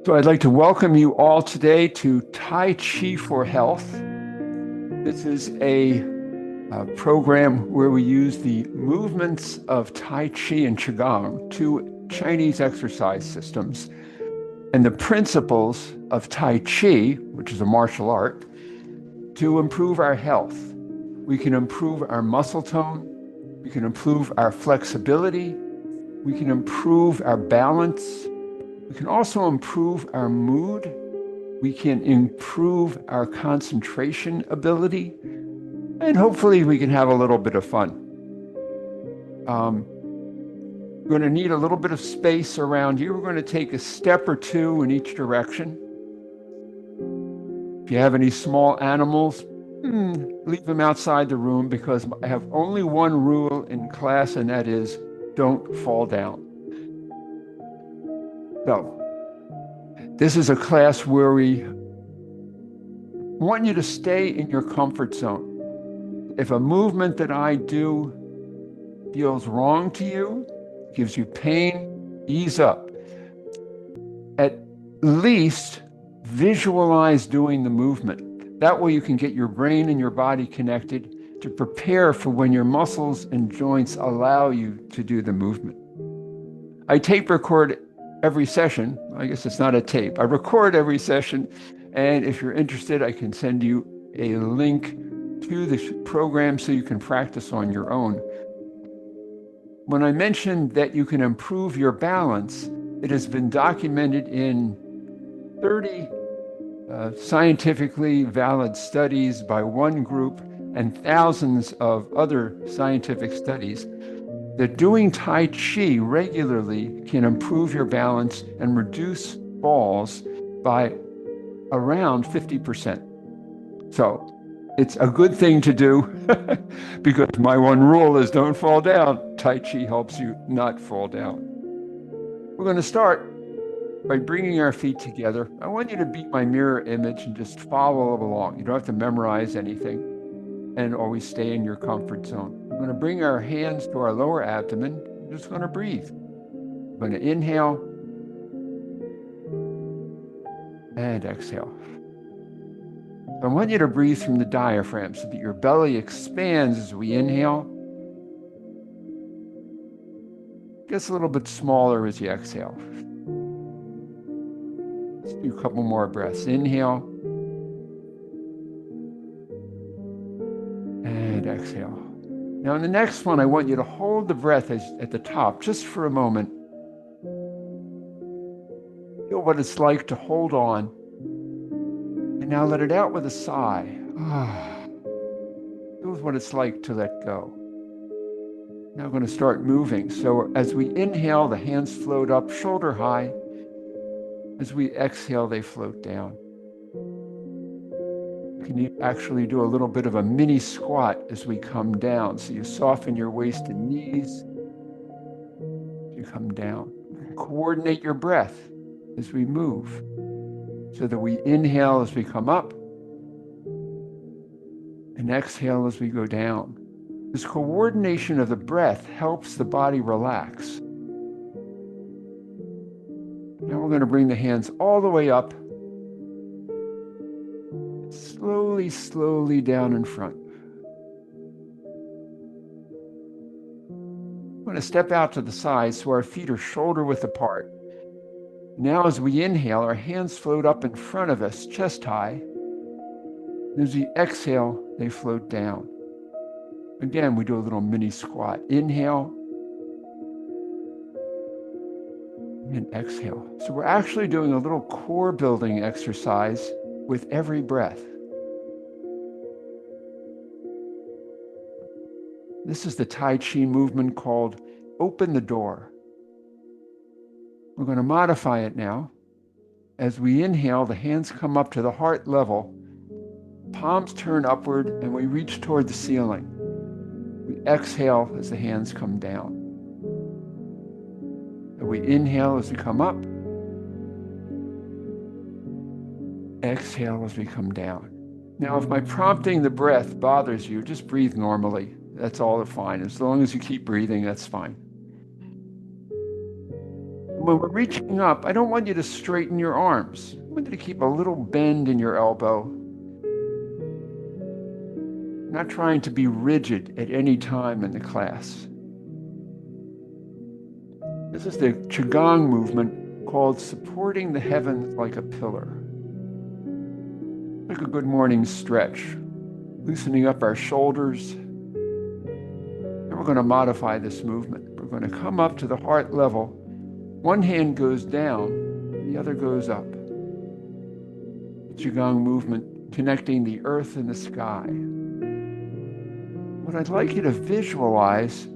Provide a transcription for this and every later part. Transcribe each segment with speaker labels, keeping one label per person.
Speaker 1: So I'd like to welcome you all today to Tai Chi for Health. This is a program where we use the movements of Tai Chi and Qigong, two Chinese exercise systems, and the principles of Tai Chi, which is a martial art, to improve our health. We can improve our muscle tone, we can improve our flexibility, we can improve our balance, we can also improve our mood, we can improve our concentration ability, and hopefully we can have a little bit of fun. We're going to need a little bit of space around you. We're going to take a step or two in each direction. If you have any small animals, leave them outside the room, because I have only one rule in class, and that is don't fall down. So, this is a class where we want you to stay in your comfort zone. If a movement that I do feels wrong to you, gives you pain, ease up. At least visualize doing the movement. That way you can get your brain and your body connected to prepare for when your muscles and joints allow you to do the movement. I tape record every session. I guess it's not a tape. I record every session, and if you're interested, I can send you a link to the program so you can practice on your own. When I mentioned that you can improve your balance, it has been documented in 30 scientifically valid studies by one group and thousands of other scientific studies that doing Tai Chi regularly can improve your balance and reduce falls by around 50%. So it's a good thing to do because my one rule is don't fall down. Tai Chi helps you not fall down. We're going to start by bringing our feet together. I want you to beat my mirror image and just follow along. You don't have to memorize anything, and always stay in your comfort zone. We're going to bring our hands to our lower abdomen. We're just going to breathe. We're going to inhale and exhale. I want you to breathe from the diaphragm so that your belly expands as we inhale. Gets a little bit smaller as you exhale. Let's do a couple more breaths. Inhale and exhale. Now in the next one, I want you to hold the breath at the top just for a moment. Feel what it's like to hold on. And now let it out with a sigh. Feel what it's like to let go. Now we're going to start moving. So as we inhale, the hands float up shoulder high. As we exhale, they float down. Can you actually do a little bit of a mini squat as we come down? So you soften your waist and knees. You come down. Coordinate your breath as we move, so that we inhale as we come up and exhale as we go down. This coordination of the breath helps the body relax. Now we're going to bring the hands all the way up, slowly, slowly down in front. We're going to step out to the side so our feet are shoulder width apart. Now as we inhale, our hands float up in front of us, chest high. As we exhale, they float down. Again, we do a little mini squat. Inhale and exhale. So we're actually doing a little core building exercise with every breath. This is the Tai Chi movement called Open the Door. We're going to modify it now. As we inhale, the hands come up to the heart level, palms turn upward, and we reach toward the ceiling. We exhale as the hands come down. And we inhale as we come up. Exhale as we come down. Now, if my prompting the breath bothers you, just breathe normally. That's all fine. As long as you keep breathing, that's fine. When we're reaching up, I don't want you to straighten your arms. I want you to keep a little bend in your elbow. Not trying to be rigid at any time in the class. This is the Qigong movement called supporting the heavens like a pillar. Like a good morning stretch, loosening up our shoulders. And we're going to modify this movement. We're going to come up to the heart level. One hand goes down, the other goes up. The Qigong movement connecting the earth and the sky. What I'd like you to visualize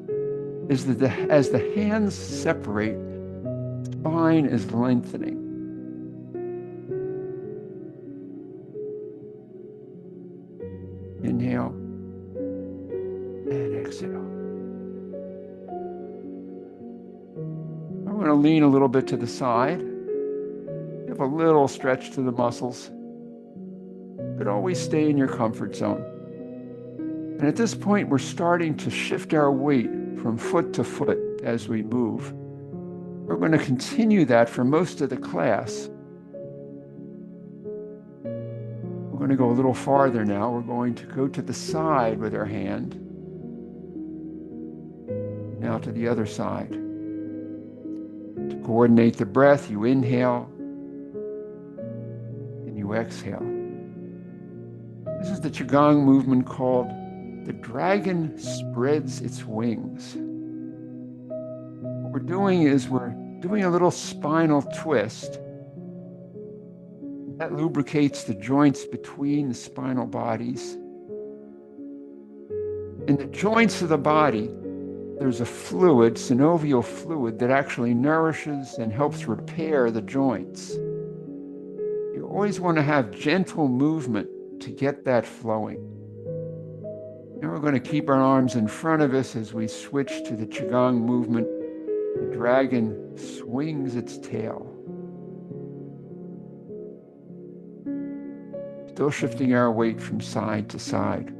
Speaker 1: is that as the hands separate, the spine is lengthening. Inhale and exhale. I'm going to lean a little bit to the side. Give a little stretch to the muscles, but always stay in your comfort zone. And at this point, we're starting to shift our weight from foot to foot as we move. We're going to continue that for most of the class. We're going to go a little farther now. We're going to go to the side with our hand. Now to the other side. To coordinate the breath, you inhale and you exhale. This is the Qigong movement called the dragon spreads its wings. What we're doing is we're doing a little spinal twist. That lubricates the joints between the spinal bodies. In the joints of the body, there's a fluid, synovial fluid, that actually nourishes and helps repair the joints. You always want to have gentle movement to get that flowing. Now we're going to keep our arms in front of us as we switch to the Qigong movement. The dragon swings its tail. Still shifting our weight from side to side.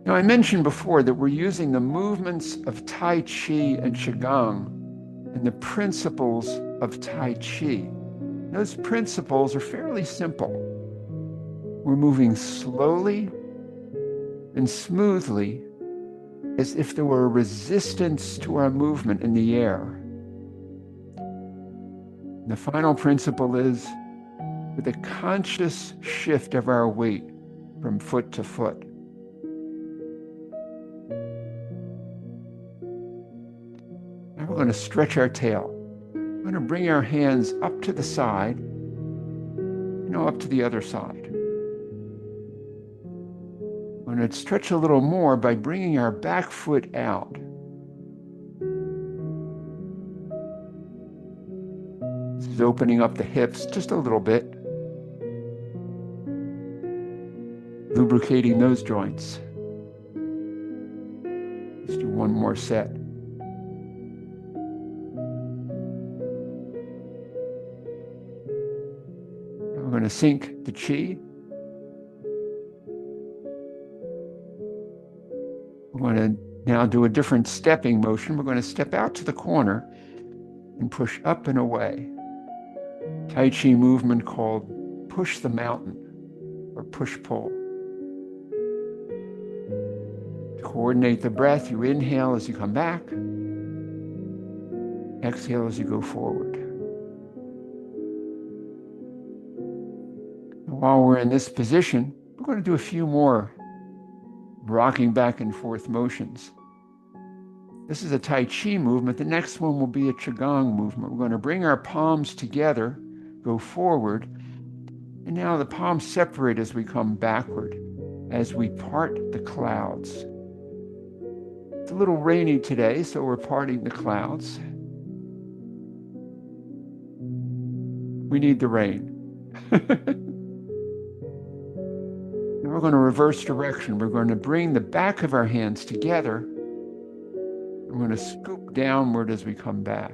Speaker 1: Now, I mentioned before that we're using the movements of Tai Chi and Qigong and the principles of Tai Chi. Those principles are fairly simple. We're moving slowly and smoothly as if there were a resistance to our movement in the air. The final principle is with a conscious shift of our weight from foot to foot. Now we're going to stretch our tail. We're going to bring our hands up to the side, up to the other side. We're going to stretch a little more by bringing our back foot out. This is opening up the hips just a little bit, lubricating those joints. Let's do one more set. We're going to sync the chi. We're going to now do a different stepping motion. We're going to step out to the corner and push up and away. Tai Chi movement called push the mountain or push-pull. To coordinate the breath, you inhale as you come back. Exhale as you go forward. While we're in this position, we're going to do a few more rocking back and forth motions. This is a Tai Chi movement. The next one will be a Qigong movement. We're going to bring our palms together, go forward, and now the palms separate as we come backward, as we part the clouds. It's a little rainy today, so we're parting the clouds. We need the rain. We're going to reverse direction. We're going to bring the back of our hands together. We're going to scoop downward as we come back.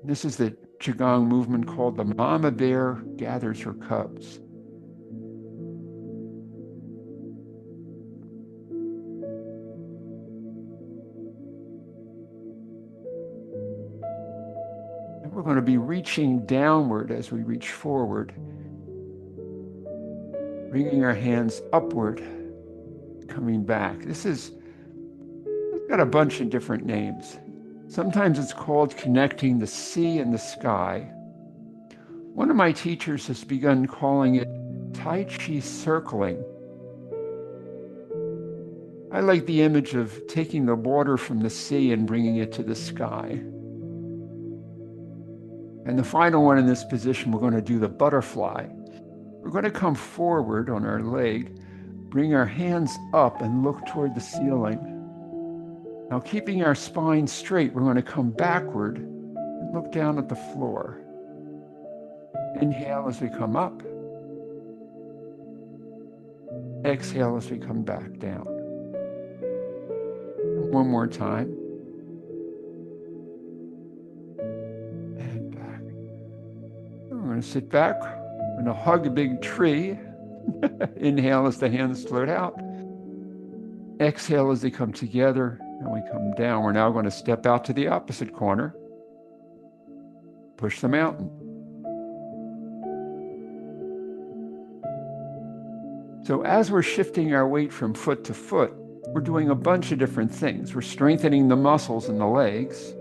Speaker 1: This is the Qigong movement called the mama bear gathers her cubs. We're going to be reaching downward as we reach forward, bringing our hands upward, coming back. It's got a bunch of different names. Sometimes it's called connecting the sea and the sky. One of my teachers has begun calling it Tai Chi circling. I like the image of taking the water from the sea and bringing it to the sky. And the final one in this position, we're going to do the butterfly. We're going to come forward on our leg, bring our hands up and look toward the ceiling. Now, keeping our spine straight, we're going to come backward and look down at the floor. Inhale as we come up. Exhale as we come back down. One more time. And back. We're going to sit back. We're going to hug a big tree. Inhale as the hands float out. Exhale as they come together and we come down. We're now going to step out to the opposite corner. Push the mountain. So as we're shifting our weight from foot to foot, we're doing a bunch of different things. We're strengthening the muscles in the legs.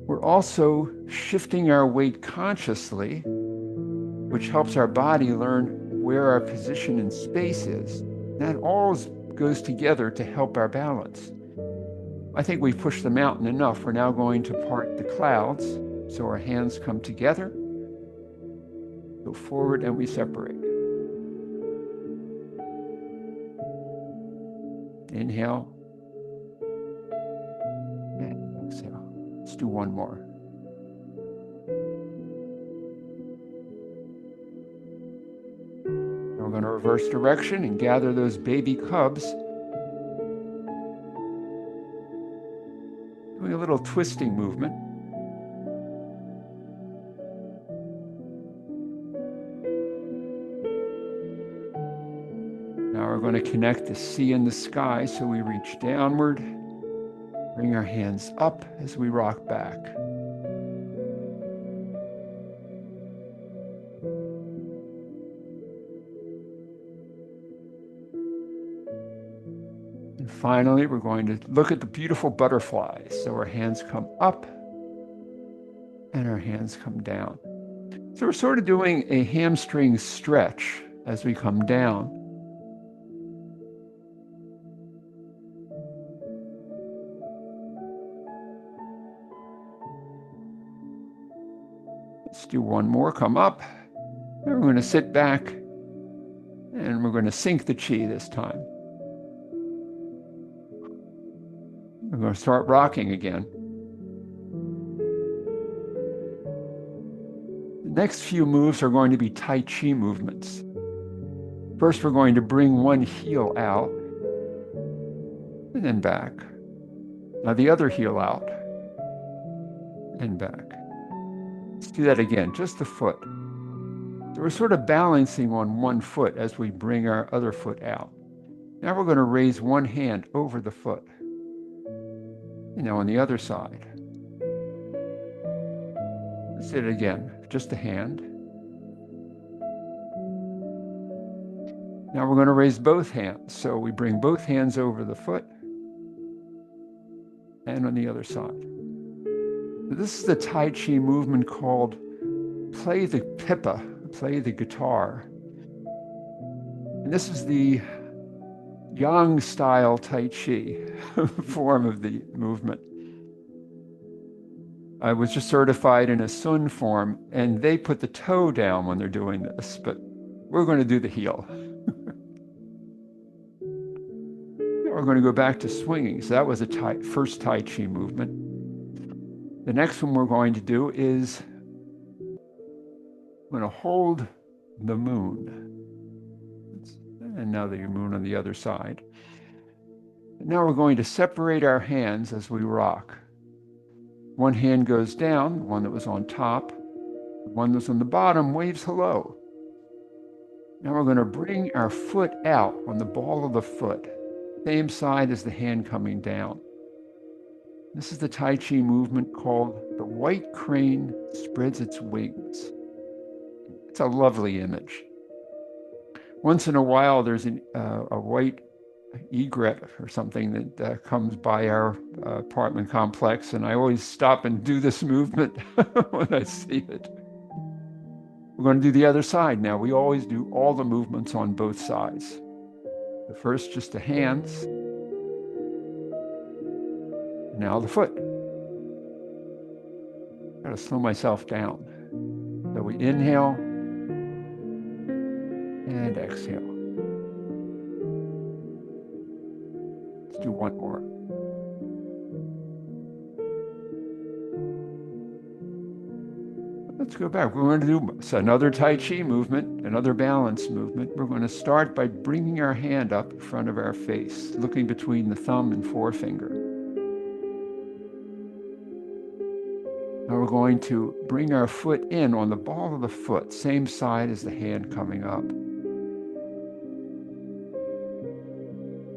Speaker 1: We're also shifting our weight consciously, which helps our body learn where our position in space is. That all goes together to help our balance. I think we've pushed the mountain enough. We're now going to part the clouds. So our hands come together, go forward, and we separate. Inhale. And exhale. Let's do one more. And we're going to reverse direction and gather those baby cubs. Doing a little twisting movement. Now we're going to connect the sea and the sky, so we reach downward, bring our hands up as we rock back. And finally, we're going to look at the beautiful butterflies. So our hands come up and our hands come down. So we're sort of doing a hamstring stretch as we come down. Let's do one more, come up. Then we're going to sit back and we're going to sink the chi this time. We're going to start rocking again. The next few moves are going to be Tai Chi movements. First, we're going to bring one heel out and then back. Now the other heel out and back. Let's do that again, just the foot. So we're sort of balancing on one foot as we bring our other foot out. Now we're going to raise one hand over the foot. And now on the other side. Let's do it again, just a hand. Now we're going to raise both hands. So we bring both hands over the foot and on the other side. This is the Tai Chi movement called play the pipa, play the guitar. And this is the Yang style Tai Chi form of the movement. I was just certified in a Sun form, and they put the toe down when they're doing this, but we're going to do the heel. We're going to go back to swinging. So that was a first Tai Chi movement. The next one we're going to do is I'm going to hold the moon. And now the moon on the other side. And now we're going to separate our hands as we rock. One hand goes down, the one that was on top. The one that's on the bottom waves hello. Now we're going to bring our foot out on the ball of the foot, same side as the hand coming down. This is the Tai Chi movement called the white crane spreads its wings. It's a lovely image. Once in a while, there's a white egret or something that comes by our apartment complex, and I always stop and do this movement when I see it. We're going to do the other side now. We always do all the movements on both sides. The first, just the hands. Now the foot. Got to slow myself down. So we inhale and exhale. Let's do one more. Let's go back. We're going to do another Tai Chi movement, another balance movement. We're going to start by bringing our hand up in front of our face, looking between the thumb and forefinger. Now we're going to bring our foot in on the ball of the foot, same side as the hand coming up.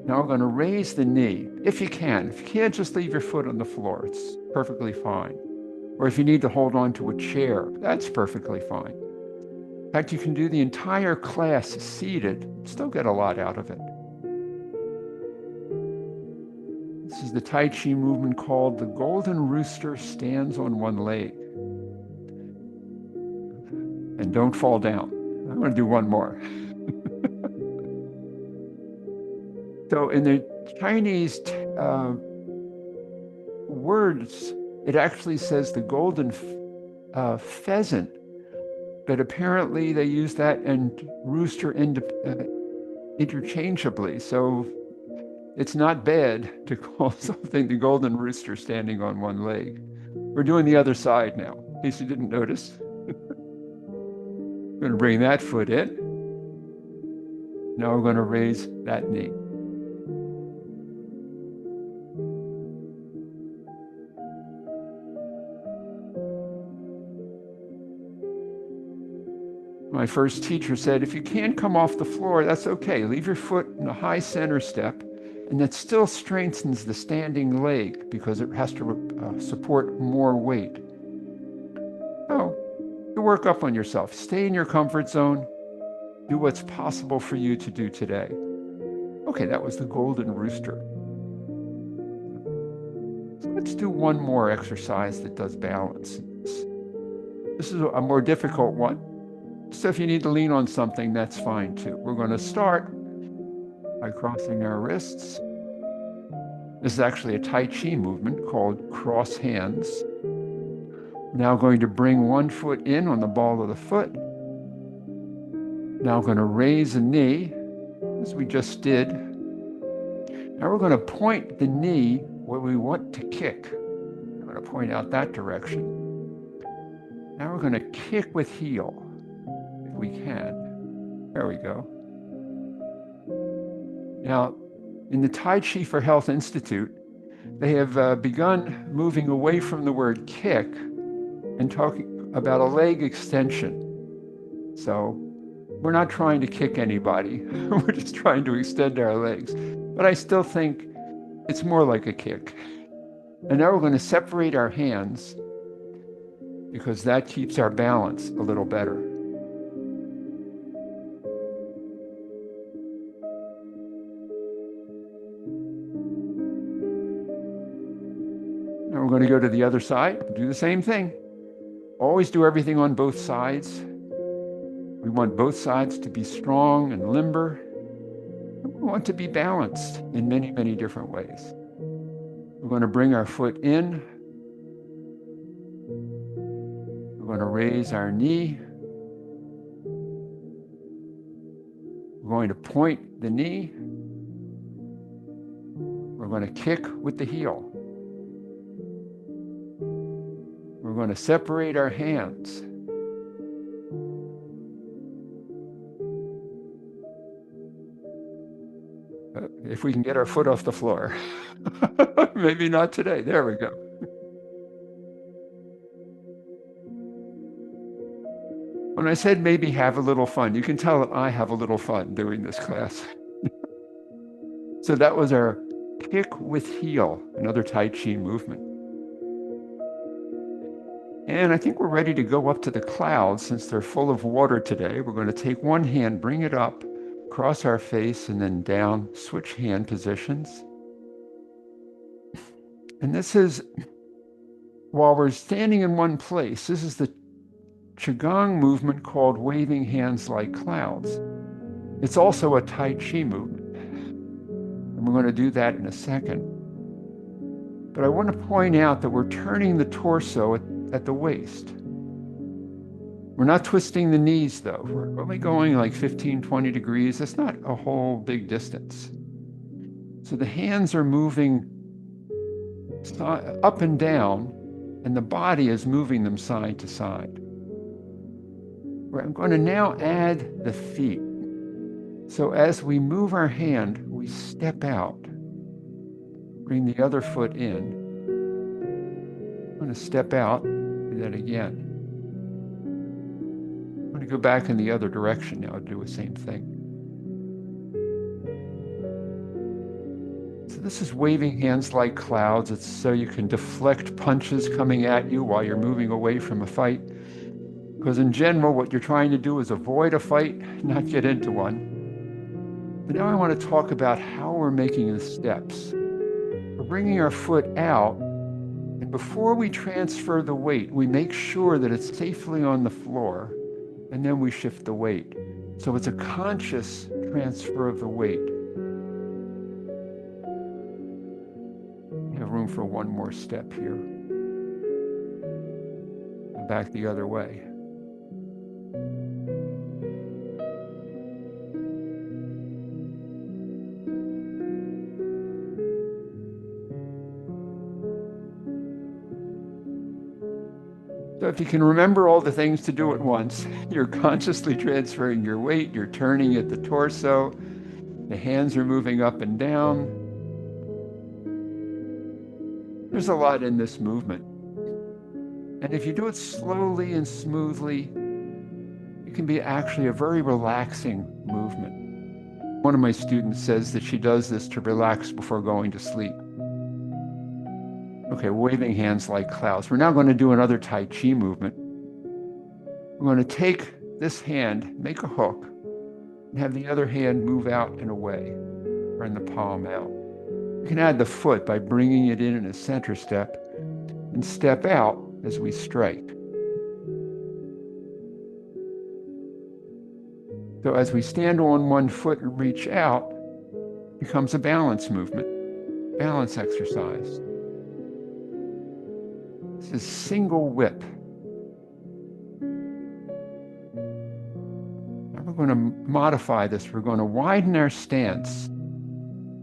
Speaker 1: Now we're going to raise the knee, if you can. If you can't, just leave your foot on the floor. It's perfectly fine. Or if you need to hold on to a chair, that's perfectly fine. In fact, you can do the entire class seated, still get a lot out of it. This is the Tai Chi movement called the Golden Rooster Stands on One Leg. And don't fall down. I'm going to do one more. So in the Chinese words, it actually says the golden pheasant, but apparently they use that and rooster interchangeably. So it's not bad to call something the golden rooster standing on one leg. We're doing the other side now, in case you didn't notice. We're going to bring that foot in. Now we're going to raise that knee. My first teacher said, if you can't come off the floor, that's okay. Leave your foot in a high center step, and that still strengthens the standing leg because it has to support more weight. So you work up on yourself. Stay in your comfort zone. Do what's possible for you to do today. Okay, that was the golden rooster. So let's do one more exercise that does balance. This is a more difficult one. So if you need to lean on something, that's fine too. We're going to start by crossing our wrists. This is actually a Tai Chi movement called cross hands. Now going to bring one foot in on the ball of the foot. Now going to raise a knee, as we just did. Now we're going to point the knee where we want to kick. I'm going to point out that direction. Now we're going to kick with heel. We can. There we go. Now, in the Tai Chi for Health Institute, they have begun moving away from the word kick and talking about a leg extension. So we're not trying to kick anybody. We're just trying to extend our legs. But I still think it's more like a kick. And now we're going to separate our hands because that keeps our balance a little better. Now we're going to go to the other side, do the same thing. Always do everything on both sides. We want both sides to be strong and limber. We want to be balanced in many, many different ways. We're going to bring our foot in. We're going to raise our knee. We're going to point the knee. We're going to kick with the heel. We're going to separate our hands. If we can get our foot off the floor. Maybe not today. There we go. When I said maybe have a little fun, you can tell that I have a little fun doing this class. So that was our kick with heel, another Tai Chi movement. And I think we're ready to go up to the clouds. Since they're full of water today, we're going to take one hand, bring it up, cross our face, and then down, switch hand positions. And this is, while we're standing in one place, this is the Qigong movement called waving hands like clouds. It's also a Tai Chi movement. And we're going to do that in a second. But I want to point out that we're turning the torso at the waist. We're not twisting the knees, though. We're only going like 15, 20 degrees. That's not a whole big distance. So the hands are moving up and down, and the body is moving them side to side. I'm going to now add the feet. So as we move our hand, we step out. Bring the other foot in. I'm going to step out. Do that again. I'm going to go back in the other direction now, do the same thing. So this is waving hands like clouds. It's so you can deflect punches coming at you while you're moving away from a fight. Because in general, what you're trying to do is avoid a fight, not get into one. But now I want to talk about how we're making the steps. We're bringing our foot out, and before we transfer the weight, we make sure that it's safely on the floor, and then we shift the weight. So it's a conscious transfer of the weight. We have room for one more step here. And back the other way. So if you can remember all the things to do at once, you're consciously transferring your weight, you're turning at the torso, the hands are moving up and down. There's a lot in this movement. And if you do it slowly and smoothly, it can be actually a very relaxing movement. One of my students says that she does this to relax before going to sleep. Okay, waving hands like clouds. We're now going to do another Tai Chi movement. We're going to take this hand, make a hook, and have the other hand move out and away, bring the palm out. You can add the foot by bringing it in a center step and step out as we strike. So as we stand on one foot and reach out, it becomes a balance movement, balance exercise. This is single whip. Now we're going to modify this. We're going to widen our stance,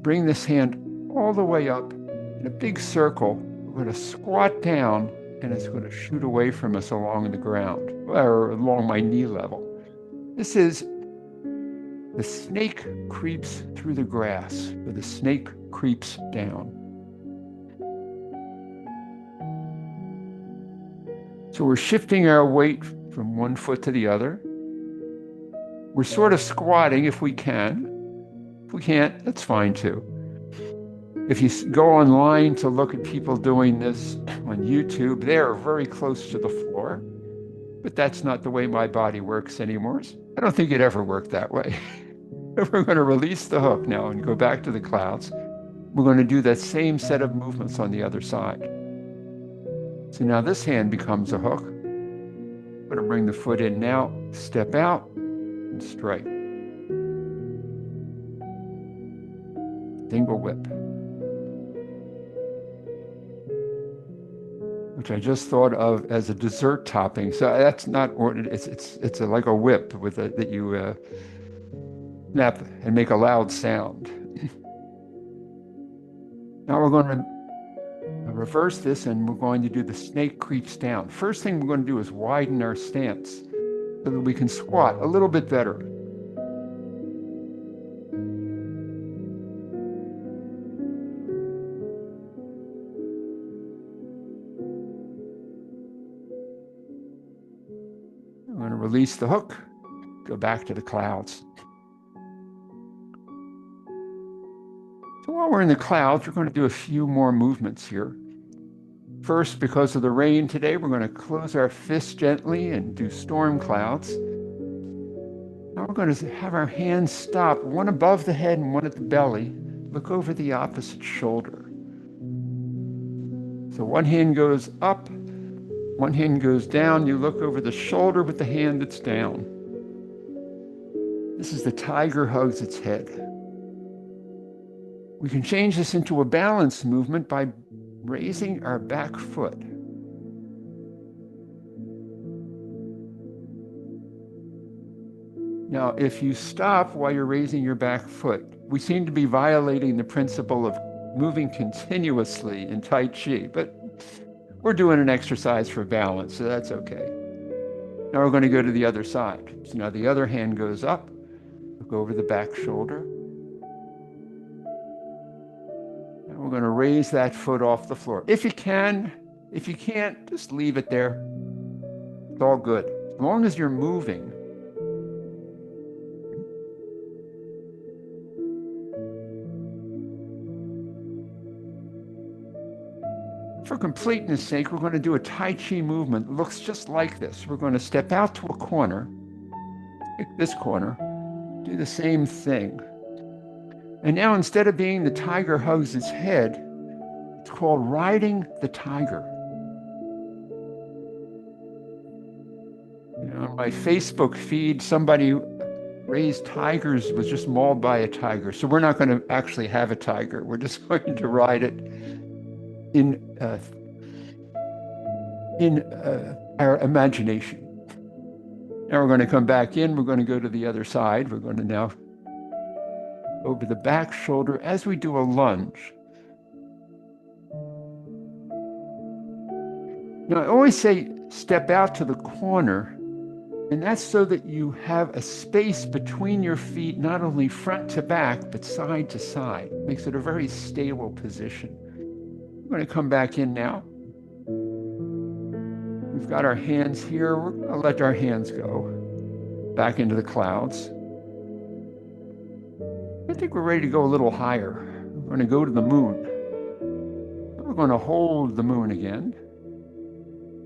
Speaker 1: bring this hand all the way up in a big circle. We're going to squat down, and it's going to shoot away from us along the ground, or along my knee level. This is the snake creeps through the grass, or the snake creeps down. So we're shifting our weight from one foot to the other. We're sort of squatting if we can. If we can't, that's fine too. If you go online to look at people doing this on YouTube, they're very close to the floor. But that's not the way my body works anymore. I don't think it ever worked that way. We're going to release the hook now and go back to the clouds. We're going to do that same set of movements on the other side. So now this hand becomes a hook. I'm going to bring the foot in now, step out, and strike. Single whip. Which I just thought of as a dessert topping. So that's not ordinary. It's like a whip with that you snap and make a loud sound. Now we're going to reverse this, and we're going to do the snake creeps down. First thing we're going to do is widen our stance so that we can squat a little bit better. I'm going to release the hook, go back to the clouds. So while we're in the clouds, we're going to do a few more movements here. First, because of the rain today, we're going to close our fists gently and do storm clouds. Now we're going to have our hands stop, one above the head and one at the belly. Look over the opposite shoulder. So one hand goes up, one hand goes down. You look over the shoulder with the hand that's down. This is the tiger hugs its head. We can change this into a balance movement by raising our back foot. Now, if you stop while you're raising your back foot, we seem to be violating the principle of moving continuously in Tai Chi, but we're doing an exercise for balance, so that's okay. Now we're going to go to the other side. So now the other hand goes up, look over the back shoulder. And we're going to raise that foot off the floor. If you can, if you can't, just leave it there. It's all good. As long as you're moving. For completeness sake, we're going to do a Tai Chi movement that looks just like this. We're going to step out to a corner, pick this corner, do the same thing. And now instead of being the tiger hugs its head, it's called riding the tiger. You know, on my Facebook feed, somebody raised tigers was just mauled by a tiger. So we're not going to actually have a tiger. We're just going to ride it in our imagination. Now we're going to come back in. We're going to go to the other side. We're going to now over the back shoulder as we do a lunge. Now I always say step out to the corner, and that's so that you have a space between your feet, not only front to back, but side to side. Makes it a very stable position. We're going to come back in now. We've got our hands here. We're going to let our hands go back into the clouds. I think we're ready to go a little higher. We're going to go to the moon. We're going to hold the moon again.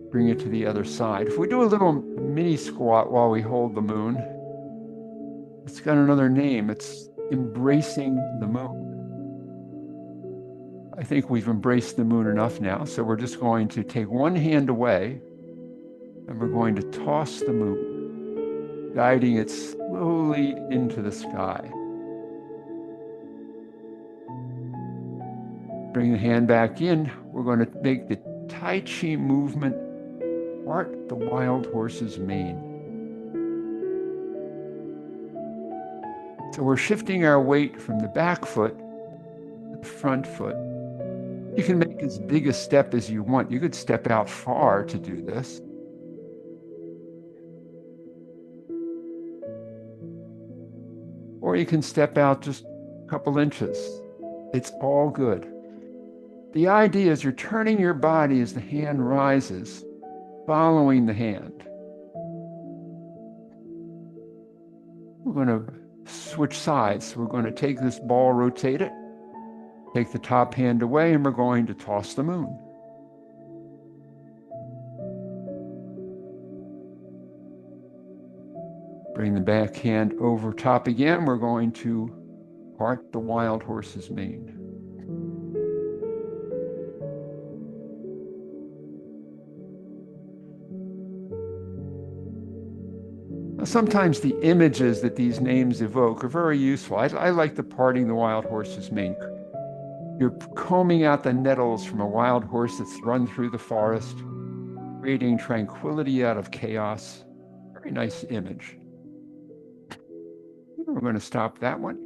Speaker 1: Bring it to the other side. If we do a little mini squat while we hold the moon, it's got another name. It's embracing the moon. I think we've embraced the moon enough now, so we're just going to take one hand away and we're going to toss the moon, guiding it slowly into the sky. Bring the hand back in. We're going to make the Tai Chi movement part the wild horse's mane. So we're shifting our weight from the back foot to the front foot. You can make as big a step as you want. You could step out far to do this. Or you can step out just a couple inches. It's all good. The idea is you're turning your body as the hand rises, following the hand. We're going to switch sides. We're going to take this ball, rotate it, take the top hand away, and we're going to toss the moon. Bring the back hand over top again. We're going to part the wild horse's mane. Sometimes the images that these names evoke are very useful. I like the parting the wild horse's mane. You're combing out the nettles from a wild horse that's run through the forest, creating tranquility out of chaos. Very nice image. We're going to stop that one.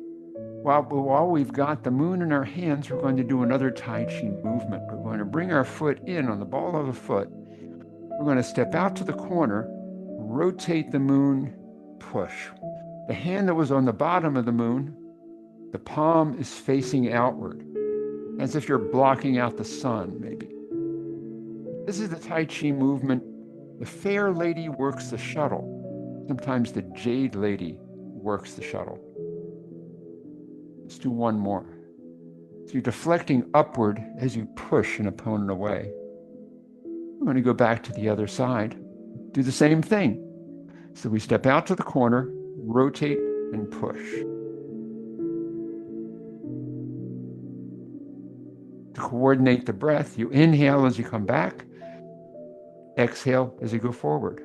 Speaker 1: While we've got the moon in our hands, we're going to do another Tai Chi movement. We're going to bring our foot in on the ball of the foot. We're going to step out to the corner, rotate the moon, push. The hand that was on the bottom of the moon, the palm is facing outward, as if you're blocking out the sun, maybe. This is the Tai Chi movement. The fair lady works the shuttle. Sometimes the jade lady works the shuttle. Let's do one more. So you're deflecting upward as you push an opponent away. We're going to go back to the other side. Do the same thing. So we step out to the corner, rotate, and push. To coordinate the breath, you inhale as you come back, exhale as you go forward.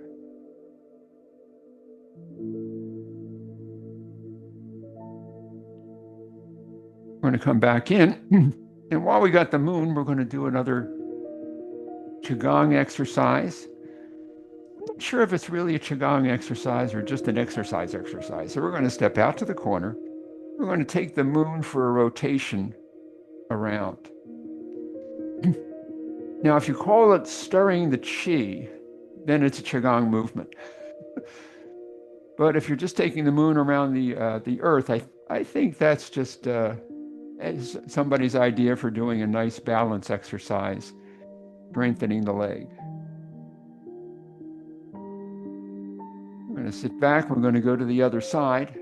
Speaker 1: We're going to come back in, and while we got the moon, we're going to do another Qigong exercise. I'm not sure if it's really a Qigong exercise or just an exercise. So we're going to step out to the corner. We're going to take the moon for a rotation around. Now, if you call it stirring the chi, then it's a Qigong movement. But if you're just taking the moon around the earth, I think that's just somebody's idea for doing a nice balance exercise, strengthening the leg. We're going to sit back. We're going to go to the other side.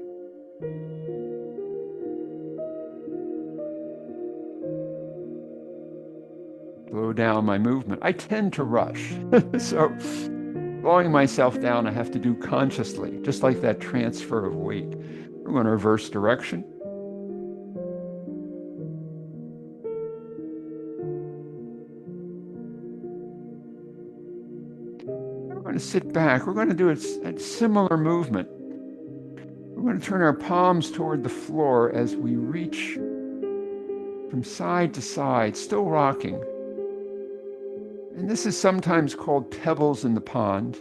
Speaker 1: Slow down my movement. I tend to rush. So slowing myself down, I have to do consciously, just like that transfer of weight. We're going to reverse direction. We're going to sit back. We're going to do a similar movement. We're going to turn our palms toward the floor as we reach from side to side, still rocking. And this is sometimes called pebbles in the pond,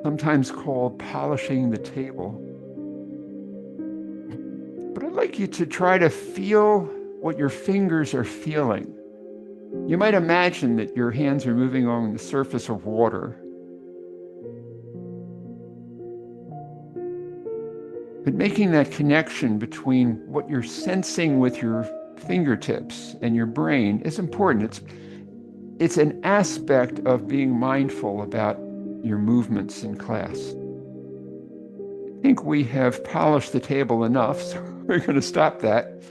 Speaker 1: sometimes called polishing the table. But I'd like you to try to feel what your fingers are feeling. You might imagine that your hands are moving on the surface of water. But making that connection between what you're sensing with your fingertips and your brain is important. It's an aspect of being mindful about your movements in class. I think we have polished the table enough, so we're going to stop that.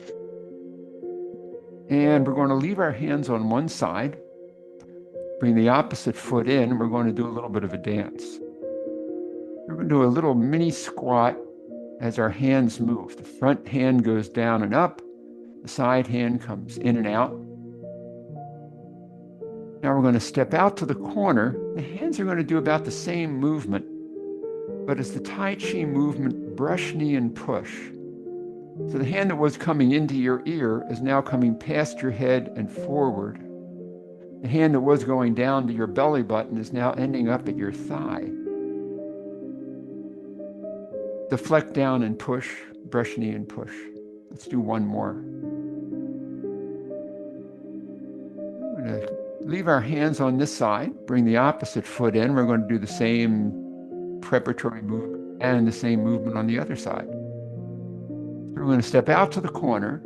Speaker 1: And we're going to leave our hands on one side, bring the opposite foot in, and we're going to do a little bit of a dance. We're going to do a little mini squat as our hands move. The front hand goes down and up, the side hand comes in and out. Now we're going to step out to the corner. The hands are going to do about the same movement, but it's the Tai Chi movement, brush, knee, and push. So the hand that was coming into your ear is now coming past your head and forward. The hand that was going down to your belly button is now ending up at your thigh. Deflect down and push, brush, knee, and push. Let's do one more. We're going to leave our hands on this side, bring the opposite foot in. We're going to do the same preparatory movement and the same movement on the other side. We're going to step out to the corner,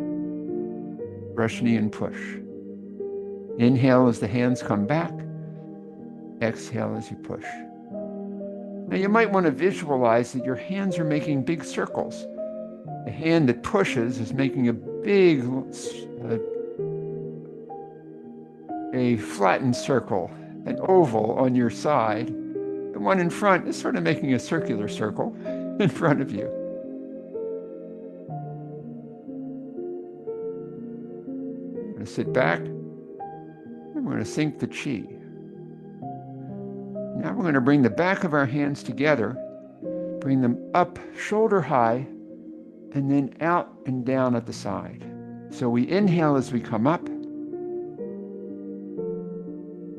Speaker 1: brush, knee, and push. Inhale as the hands come back. Exhale as you push. Now you might want to visualize that your hands are making big circles. The hand that pushes is making a big, a flattened circle, an oval on your side. The one in front is sort of making a circular circle in front of you. We're going to sit back, and we're going to sink the chi. Now we're going to bring the back of our hands together, bring them up shoulder high, and then out and down at the side. So we inhale as we come up,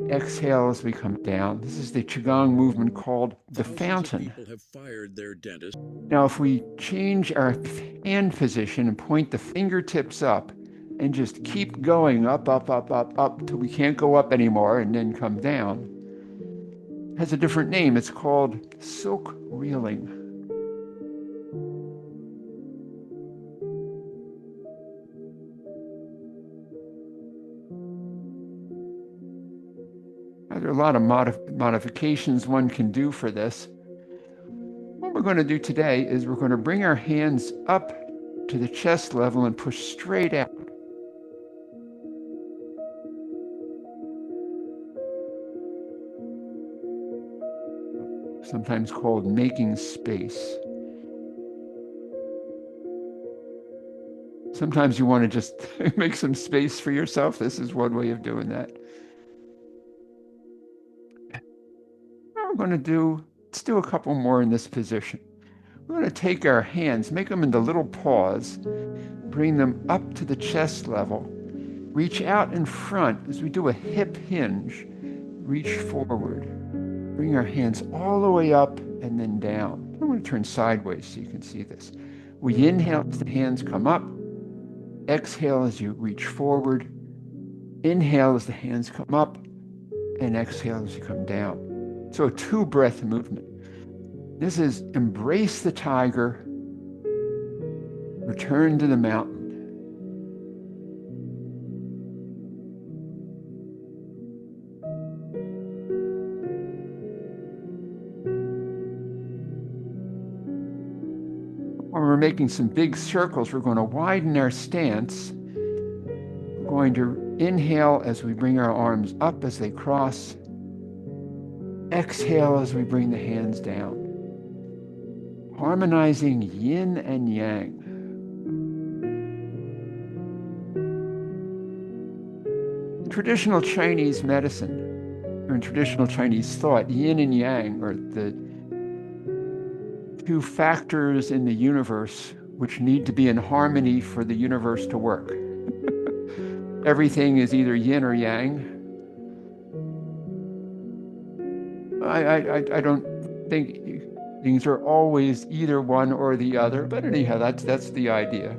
Speaker 1: exhale as we come down. This is the Qigong movement called the fountain.
Speaker 2: People have fired their dentist.
Speaker 1: Now if we change our hand position and point the fingertips up and just keep going up, till we can't go up anymore and then come down, has a different name. It's called silk reeling. Now, there are a lot of modifications one can do for this. What we're going to do today is we're going to bring our hands up to the chest level and push straight out. sometimes called making space. Sometimes you want to just make some space for yourself. This is one way of doing that. Let's do a couple more in this position. We're going to take our hands, make them into little paws, bring them up to the chest level, reach out in front as we do a hip hinge, reach forward, bring our hands all the way up and then down. I'm going to turn sideways so you can see this. We inhale as the hands come up, exhale as you reach forward, inhale as the hands come up, and exhale as you come down. So a 2-breath movement. This is embrace the tiger, return to the mountain. When we're making some big circles, we're going to widen our stance. We're going to inhale as we bring our arms up as they cross. Exhale as we bring the hands down. Harmonizing yin and yang. In traditional Chinese medicine, or in traditional Chinese thought, yin and yang are the 2 factors in the universe which need to be in harmony for the universe to work. Everything is either yin or yang. I don't think things are always either one or the other, but anyhow, that's the idea.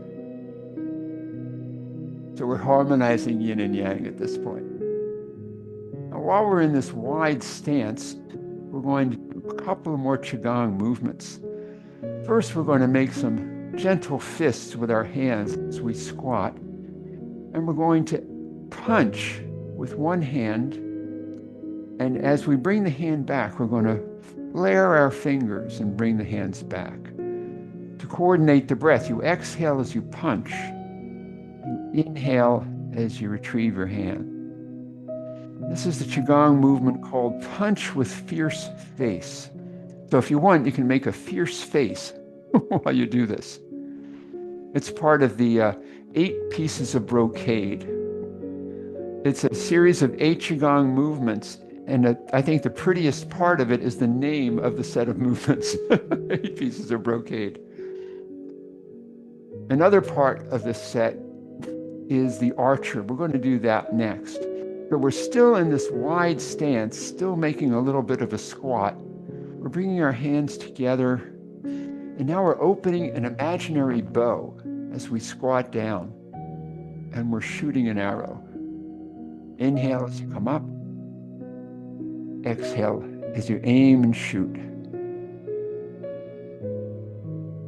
Speaker 1: So we're harmonizing yin and yang at this point. Now, while we're in this wide stance, we're going to do a couple more Qigong movements. First, we're going to make some gentle fists with our hands as we squat, and we're going to punch with one hand. And as we bring the hand back, we're going to flare our fingers and bring the hands back. To coordinate the breath, you exhale as you punch. You inhale as you retrieve your hand. This is the Qigong movement called punch with fierce face. So if you want, you can make a fierce face while you do this. It's part of the 8 pieces of brocade. It's a series of 8 Qigong movements. And I think the prettiest part of it is the name of the set of movements, 8 pieces of brocade. Another part of this set is the archer. We're going to do that next. But we're still in this wide stance, still making a little bit of a squat. We're bringing our hands together, and now we're opening an imaginary bow as we squat down, and we're shooting an arrow. Inhale as you come up. Exhale as you aim and shoot.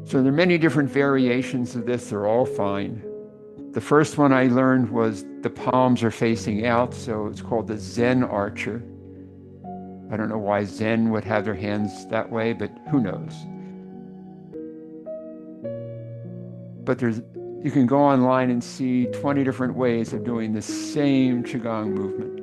Speaker 1: So there are many different variations of this. They're all fine. The first one I learned was the palms are facing out, so it's called the Zen archer. I don't know why Zen would have their hands that way, but who knows? But you can go online and see 20 different ways of doing the same Qigong movement.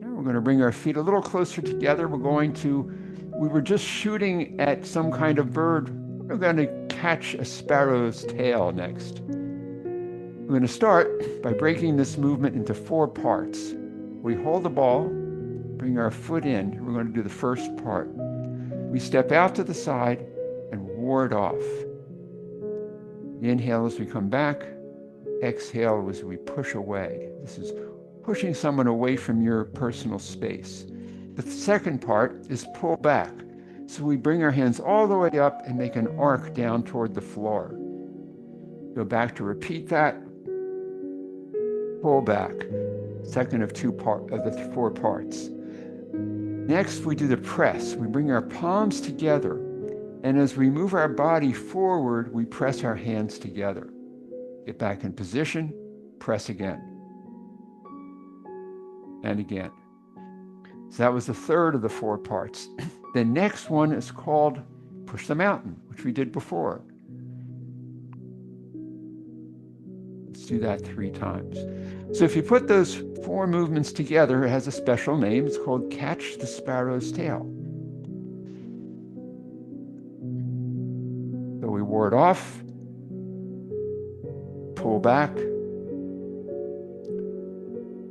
Speaker 1: We're going to bring our feet a little closer together. We were just shooting at some kind of bird. We're going to catch a sparrow's tail next. We're going to start by breaking this movement into 4 parts. We hold the ball, bring our foot in. We're going to do the first part. We step out to the side and ward off. Inhale as we come back. Exhale as we push away. This is pushing someone away from your personal space. The second part is pull back. So we bring our hands all the way up and make an arc down toward the floor. Go back to repeat that. Pull back. Second of the 4 parts. Next, we do the press. We bring our palms together, and as we move our body forward, we press our hands together. Get back in position, press again. And again. So that was the third of the 4 parts. The next one is called Push the Mountain, which we did before. Let's do that 3 times. So if you put those 4 movements together, it has a special name. It's called Catch the Sparrow's Tail. So we ward off, pull back,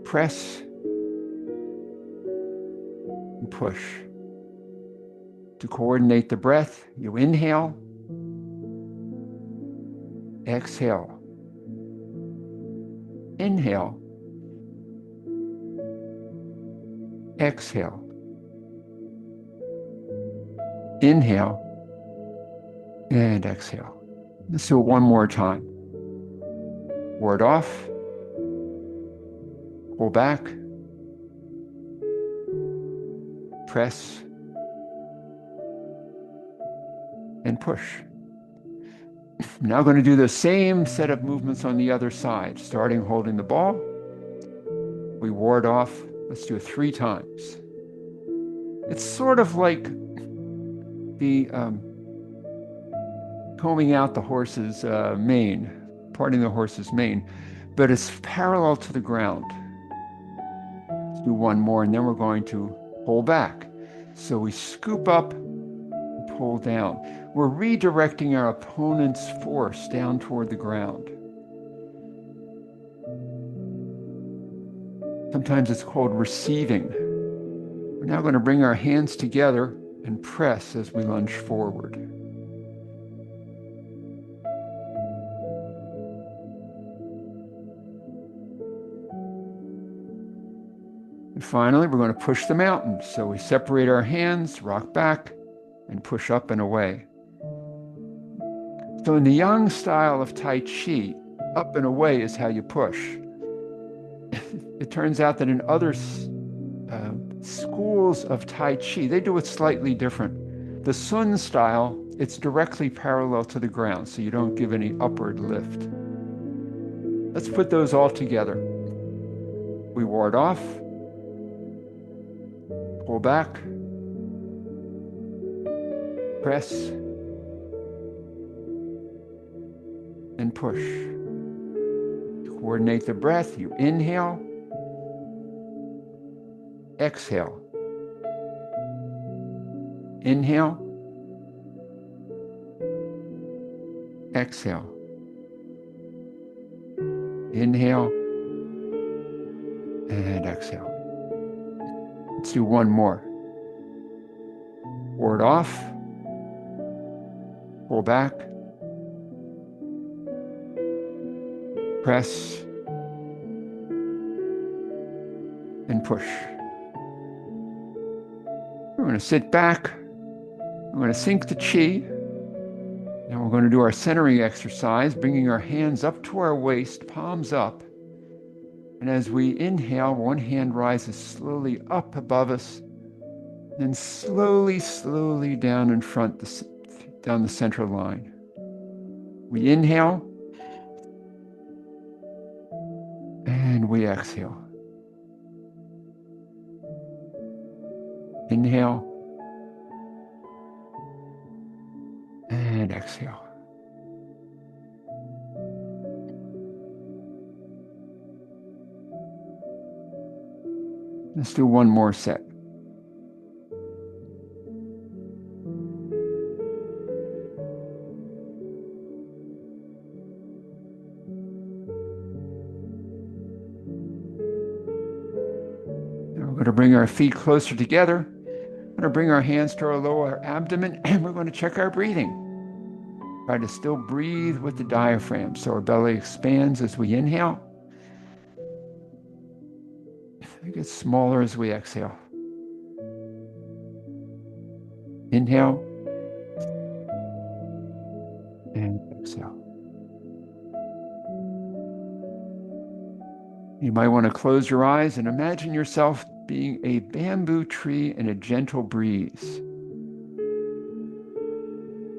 Speaker 1: press, and push. To coordinate the breath, you inhale, exhale, inhale, exhale, inhale, and exhale. Let's do it one more time. Ward off, pull back, press, and push. I'm now going to do the same set of movements on the other side, starting holding the ball. We ward off. Let's do it 3 times. It's sort of like the combing out the horse's mane, parting the horse's mane, but it's parallel to the ground. Let's do one more, and then we're going to pull back. So we scoop up and pull down. We're redirecting our opponent's force down toward the ground. Sometimes it's called receiving. We're now going to bring our hands together and press as we lunge forward. And finally, we're going to push the mountain. So we separate our hands, rock back, and push up and away. So in the Yang style of Tai Chi, up and away is how you push. It turns out that in other schools of Tai Chi, they do it slightly different. The Sun style, it's directly parallel to the ground, so you don't give any upward lift. Let's put those all together. We ward off, pull back, press, and push. To coordinate the breath, you inhale, exhale, inhale, exhale, inhale, and exhale. Let's do one more. Ward off, pull back, press, and push. We're going to sit back. We're going to sink the chi. Now we're going to do our centering exercise, bringing our hands up to our waist, palms up. And as we inhale, one hand rises slowly up above us, then slowly, slowly down in front, down the central line. We inhale, and we exhale. Inhale, and exhale. Let's do one more set. Now we're going to bring our feet closer together. We're going to bring our hands to our lower abdomen, and we're going to check our breathing. Try to still breathe with the diaphragm, so our belly expands as we inhale. It gets smaller as we exhale. Inhale, and exhale. You might want to close your eyes and imagine yourself being a bamboo tree in a gentle breeze.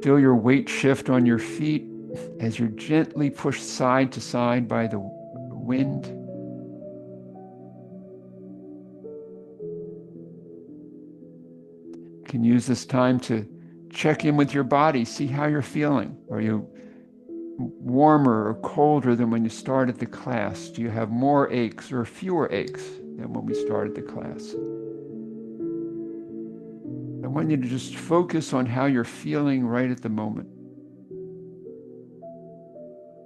Speaker 1: Feel your weight shift on your feet as you're gently pushed side to side by the wind. You can use this time to check in with your body, see how you're feeling. Are you warmer or colder than when you started the class? Do you have more aches or fewer aches than when we started the class? I want you to just focus on how you're feeling right at the moment.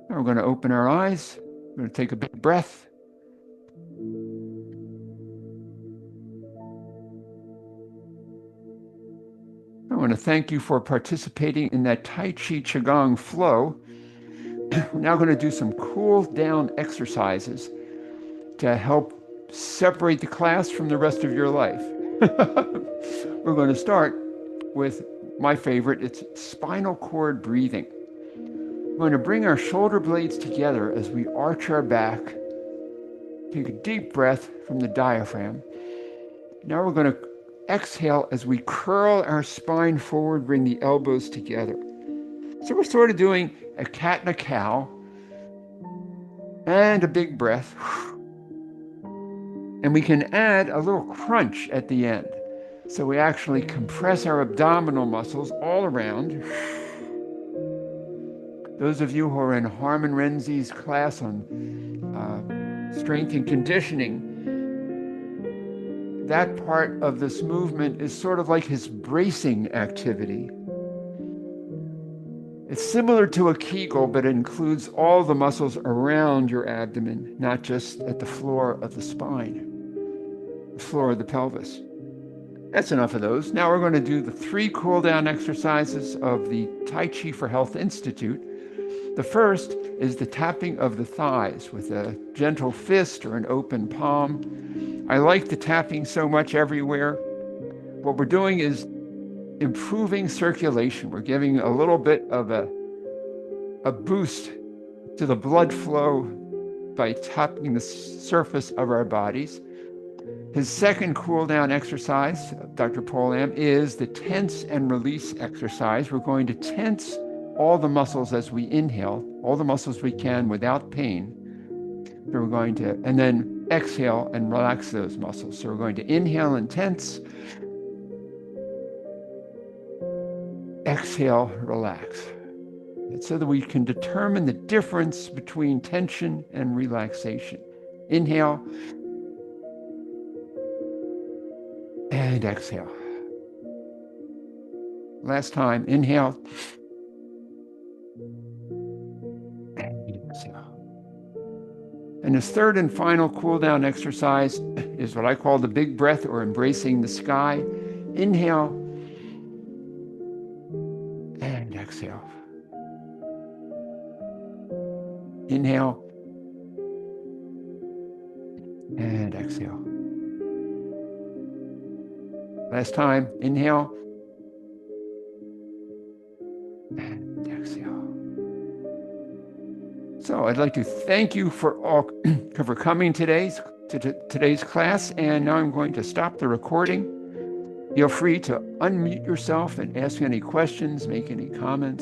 Speaker 1: Now we're going to open our eyes. We're going to take a big breath. I want to thank you for participating in that Tai Chi Qigong flow. We're now going to do some cool down exercises to help separate the class from the rest of your life. We're going to start with my favorite. It's spinal cord breathing. We're going to bring our shoulder blades together as we arch our back. Take a deep breath from the diaphragm. Now we're going to exhale as we curl our spine forward, bring the elbows together. So we're sort of doing a cat and a cow, and a big breath. And we can add a little crunch at the end. So we actually compress our abdominal muscles all around. Those of you who are in Harmon Renzi's class on strength and conditioning, that part of this movement is sort of like his bracing activity. It's similar to a Kegel, but it includes all the muscles around your abdomen, not just at the floor of the spine, the floor of the pelvis. That's enough of those. Now we're going to do the 3 cool-down exercises of the Tai Chi for Health Institute. The first is the tapping of the thighs with a gentle fist or an open palm. I like the tapping so much everywhere. What we're doing is improving circulation. We're giving a little bit of a boost to the blood flow by tapping the surface of our bodies. His second cool-down exercise, Dr. Polam, is the tense and release exercise. We're going to tense all the muscles as we inhale, all the muscles we can without pain. So we're going to, and then exhale and relax those muscles. So we're going to inhale and tense, exhale, relax. And so that we can determine the difference between tension and relaxation. Inhale and exhale. Last time, inhale and exhale. And his third and final cool down exercise is what I call the big breath or embracing the sky. Inhale and exhale. Inhale and exhale. Last time, inhale and exhale. So I'd like to thank you for coming to today's class, and now I'm going to stop the recording. Feel free to unmute yourself and ask any questions, make any comments.